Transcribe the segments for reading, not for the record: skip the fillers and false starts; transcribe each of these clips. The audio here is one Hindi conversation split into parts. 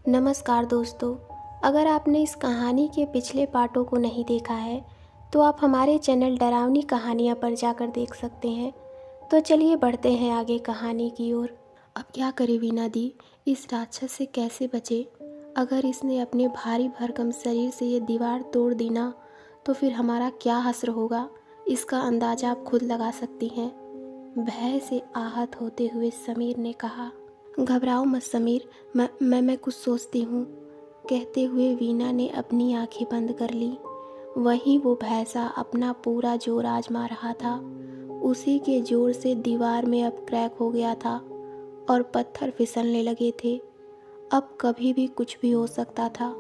नमस्कार दोस्तों। अगर आपने इस कहानी के पिछले पार्टों को नहीं देखा है तो आप हमारे चैनल डरावनी कहानियाँ पर जाकर देख सकते हैं। तो चलिए बढ़ते हैं आगे कहानी की ओर। अब क्या करे वीना दी, इस राक्षस से कैसे बचे? अगर इसने अपने भारी भरकम शरीर से ये दीवार तोड़ दी ना तो फिर हमारा क्या हश्र होगा, इसका अंदाजा आप खुद लगा सकती हैं। भय से आहत होते हुए समीर ने कहा। घबराओ मत समीर, मैं कुछ सोचती हूँ, कहते हुए वीना ने अपनी आंखें बंद कर ली। वहीं वो भैंसा अपना पूरा जोर आजमा रहा था। उसी के जोर से दीवार में अब क्रैक हो गया था और पत्थर फिसलने लगे थे। अब कभी भी कुछ भी हो सकता था।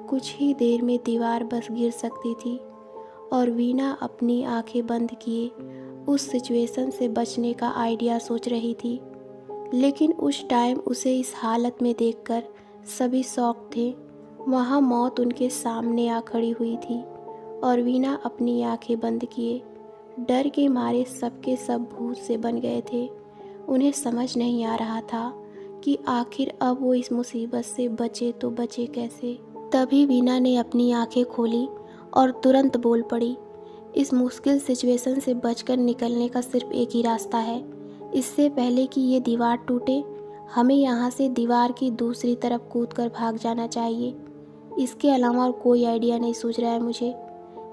कुछ ही देर में दीवार बस गिर सकती थी और वीना अपनी आंखें बंद किए उस सिचुएशन से बचने का आइडिया सोच रही थी। लेकिन उस टाइम उसे इस हालत में देखकर सभी शॉक थे। वहाँ मौत उनके सामने आ खड़ी हुई थी और वीना अपनी आंखें बंद किए डर के मारे सबके सब भूत से बन गए थे। उन्हें समझ नहीं आ रहा था कि आखिर अब वो इस मुसीबत से बचे तो बचे कैसे। तभी वीना ने अपनी आंखें खोली और तुरंत बोल पड़ी, इस मुश्किल सिचुएशन से बचकर निकलने का सिर्फ एक ही रास्ता है। इससे पहले कि ये दीवार टूटे, हमें यहाँ से दीवार की दूसरी तरफ कूदकर भाग जाना चाहिए। इसके अलावा और कोई आइडिया नहीं सूझ रहा है मुझे।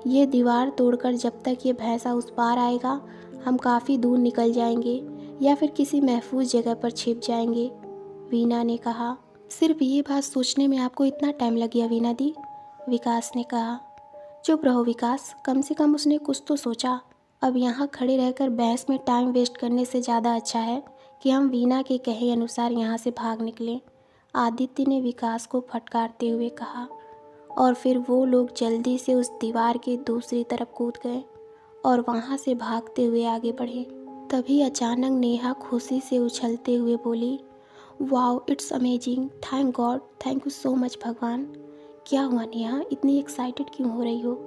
ये दीवार तोड़कर जब तक ये भैंसा उस पार आएगा, हम काफ़ी दूर निकल जाएंगे या फिर किसी महफूज जगह पर छिप जाएंगे, वीना ने कहा। सिर्फ ये बात सोचने में आपको इतना टाइम लग गया वीना दी, विकास ने कहा। चुप रहो विकास, कम से कम उसने कुछ तो सोचा। अब यहाँ खड़े रहकर बहस में टाइम वेस्ट करने से ज़्यादा अच्छा है कि हम वीना के कहे अनुसार यहाँ से भाग निकलें, आदित्य ने विकास को फटकारते हुए कहा। और फिर वो लोग जल्दी से उस दीवार के दूसरी तरफ कूद गए और वहाँ से भागते हुए आगे बढ़े। तभी अचानक नेहा खुशी से उछलते हुए बोली, wow it's amazing, thank God, thank you so much भगवान। क्या हुआ नेहा, इतनी एक्साइटेड क्यों हो रही हो?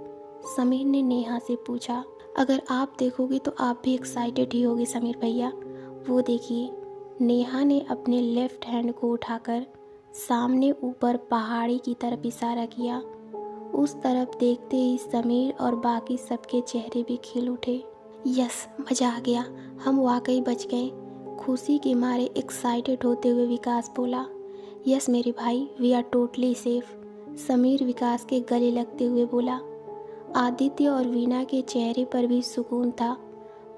समीर ने नेहा से पूछा। अगर आप देखोगे तो आप भी एक्साइटेड ही होगे समीर भैया। वो देखिए, नेहा ने अपने लेफ्ट हैंड को उठाकर सामने ऊपर पहाड़ी की तरफ इशारा किया। उस तरफ देखते ही समीर और बाकी सबके चेहरे भी खिल उठे। यस, मज़ा आ गया, हम वाकई बच गए, खुशी के मारे एक्साइटेड होते हुए विकास बोला। यस मेरे भाई, we are totally safe, Sameer Vikas के गले लगते हुए बोला। आदित्य और वीना के चेहरे पर भी सुकून था,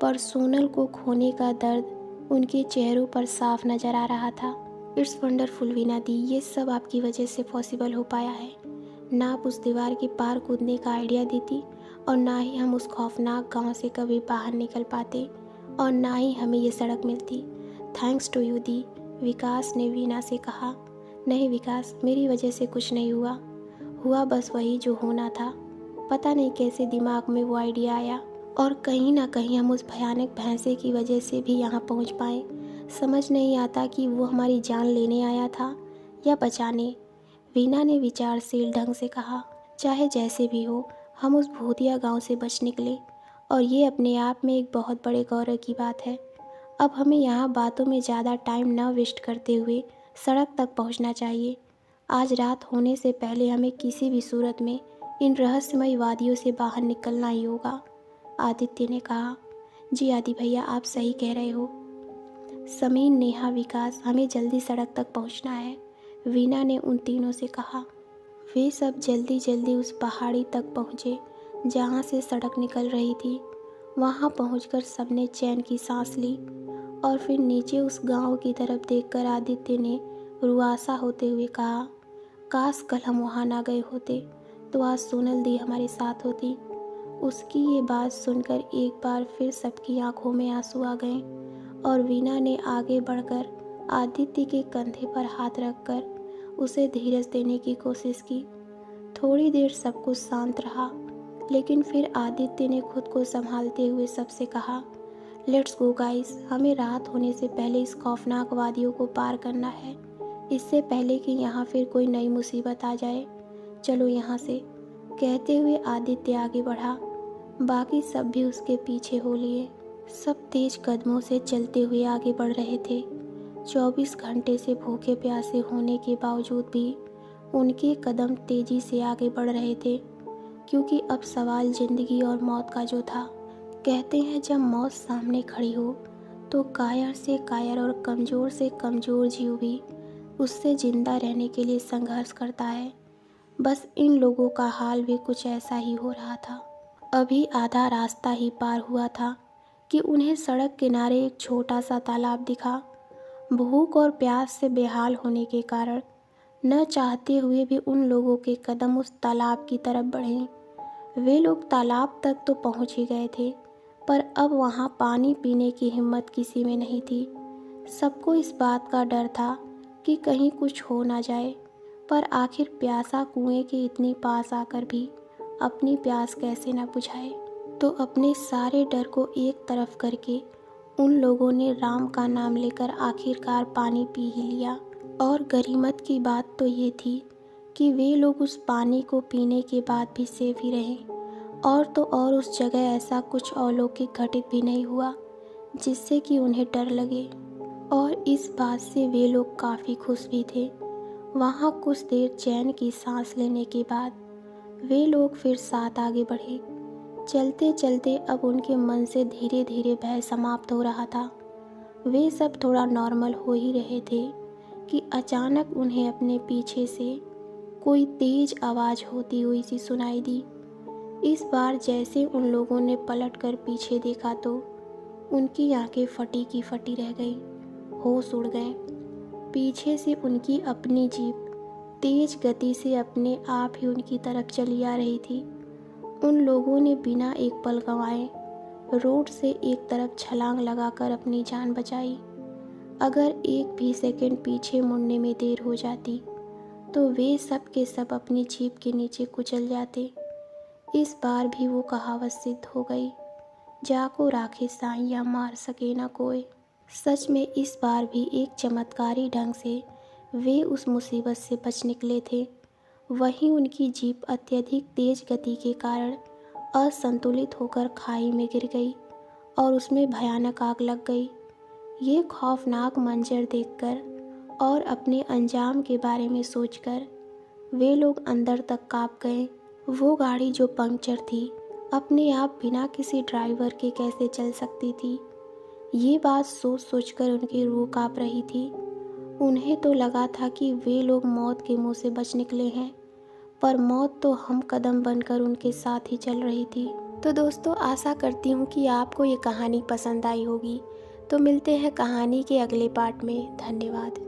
पर सोनल को खोने का दर्द उनके चेहरों पर साफ नजर आ रहा था। इट्स वंडरफुल वीना दी, ये सब आपकी वजह से पॉसिबल हो पाया है। ना आप उस दीवार के पार कूदने का आइडिया देती और ना ही हम उस खौफनाक गांव से कभी बाहर निकल पाते और ना ही हमें ये सड़क मिलती। थैंक्स टू यू दी, विकास ने वीना से कहा। नहीं विकास, मेरी वजह से कुछ नहीं हुआ बस वही जो होना था। पता नहीं कैसे दिमाग में वो आइडिया आया और कहीं ना कहीं हम उस भयानक भैंसे की वजह से भी यहाँ पहुँच पाए। समझ नहीं आता कि वो हमारी जान लेने आया था या बचाने, वीना ने विचारशील ढंग से कहा। चाहे जैसे भी हो, हम उस भूतिया गांव से बच निकले और ये अपने आप में एक बहुत बड़े गौरव की बात है। अब हमें यहाँ बातों में ज़्यादा टाइम न वेस्ट करते हुए सड़क तक पहुँचना चाहिए। आज रात होने से पहले हमें किसी भी सूरत में इन रहस्यमयी वादियों से बाहर निकलना ही होगा, आदित्य ने कहा। जी आदि भैया, आप सही कह रहे हो। समीर, नेहा, विकास, हमें जल्दी सड़क तक पहुंचना है, वीना ने उन तीनों से कहा। वे सब जल्दी जल्दी उस पहाड़ी तक पहुँचे जहाँ से सड़क निकल रही थी। वहाँ पहुंचकर सबने चैन की सांस ली और फिर नीचे उस गांव की तरफ देखकर आदित्य ने रुआसा होते हुए कहा, काश कल हम वहाँ ना गए होते तो आज सोनल दी हमारे साथ होती। उसकी ये बात सुनकर एक बार फिर सबकी आंखों में आंसू आ गए और वीना ने आगे बढ़कर आदित्य के कंधे पर हाथ रखकर उसे धीरज देने की कोशिश की। थोड़ी देर सब कुछ शांत रहा, लेकिन फिर आदित्य ने खुद को संभालते हुए सबसे कहा, लेट्स गो गाइस, हमें रात होने से पहले इस खौफनाक वादियों को पार करना है, इससे पहले कि यहाँ फिर कोई नई मुसीबत आ जाए। चलो यहाँ से, कहते हुए आदित्य आगे बढ़ा। बाकी सब भी उसके पीछे हो लिए। सब तेज कदमों से चलते हुए आगे बढ़ रहे थे। 24 घंटे से भूखे प्यासे होने के बावजूद भी उनके कदम तेजी से आगे बढ़ रहे थे, क्योंकि अब सवाल ज़िंदगी और मौत का जो था। कहते हैं जब मौत सामने खड़ी हो तो कायर से कायर और कमज़ोर से कमज़ोर जीव भी उससे ज़िंदा रहने के लिए संघर्ष करता है। बस इन लोगों का हाल भी कुछ ऐसा ही हो रहा था। अभी आधा रास्ता ही पार हुआ था कि उन्हें सड़क किनारे एक छोटा सा तालाब दिखा। भूख और प्यास से बेहाल होने के कारण न चाहते हुए भी उन लोगों के कदम उस तालाब की तरफ बढ़े। वे लोग तालाब तक तो पहुंच ही गए थे, पर अब वहां पानी पीने की हिम्मत किसी में नहीं थी। सबको इस बात का डर था कि कहीं कुछ हो ना जाए, पर आखिर प्यासा कुएं के इतनी पास आकर भी अपनी प्यास कैसे न बुझाए। तो अपने सारे डर को एक तरफ करके उन लोगों ने राम का नाम लेकर आखिरकार पानी पी ही लिया। और गनीमत की बात तो ये थी कि वे लोग उस पानी को पीने के बाद भी सेफ ही रहे। और तो और उस जगह ऐसा कुछ अलौकिक घटित भी नहीं हुआ जिससे कि उन्हें डर लगे, और इस बात से वे लोग काफ़ी खुश भी थे। वहाँ कुछ देर चैन की सांस लेने के बाद वे लोग फिर साथ आगे बढ़े। चलते चलते अब उनके मन से धीरे धीरे भय समाप्त हो रहा था। वे सब थोड़ा नॉर्मल हो ही रहे थे कि अचानक उन्हें अपने पीछे से कोई तेज आवाज़ होती हुई सी सुनाई दी। इस बार जैसे उन लोगों ने पलटकर पीछे देखा तो उनकी आंखें फटी की फटी रह गईं, होश उड़ गए। पीछे से उनकी अपनी जीप तेज गति से अपने आप ही उनकी तरफ चली आ रही थी। उन लोगों ने बिना एक पल गंवाए रोड से एक तरफ छलांग लगाकर अपनी जान बचाई। अगर एक भी सेकंड पीछे मुड़ने में देर हो जाती तो वे सब के सब अपनी जीप के नीचे कुचल जाते। इस बार भी वो कहावत सिद्ध हो गई, जाको राखे साइयाँ मार सके ना कोई। सच में इस बार भी एक चमत्कारी ढंग से वे उस मुसीबत से बच निकले थे। वहीं उनकी जीप अत्यधिक तेज गति के कारण असंतुलित होकर खाई में गिर गई और उसमें भयानक आग लग गई। ये खौफनाक मंजर देखकर और अपने अंजाम के बारे में सोचकर वे लोग अंदर तक कांप गए। वो गाड़ी जो पंक्चर थी अपने आप बिना किसी ड्राइवर के कैसे चल सकती थी, ये बात सोच सोचकर उनकी रूह कांप रही थी। उन्हें तो लगा था कि वे लोग मौत के मुंह से बच निकले हैं, पर मौत तो हम कदम बनकर उनके साथ ही चल रही थी। तो दोस्तों, आशा करती हूँ कि आपको ये कहानी पसंद आई होगी। तो मिलते हैं कहानी के अगले पार्ट में। धन्यवाद।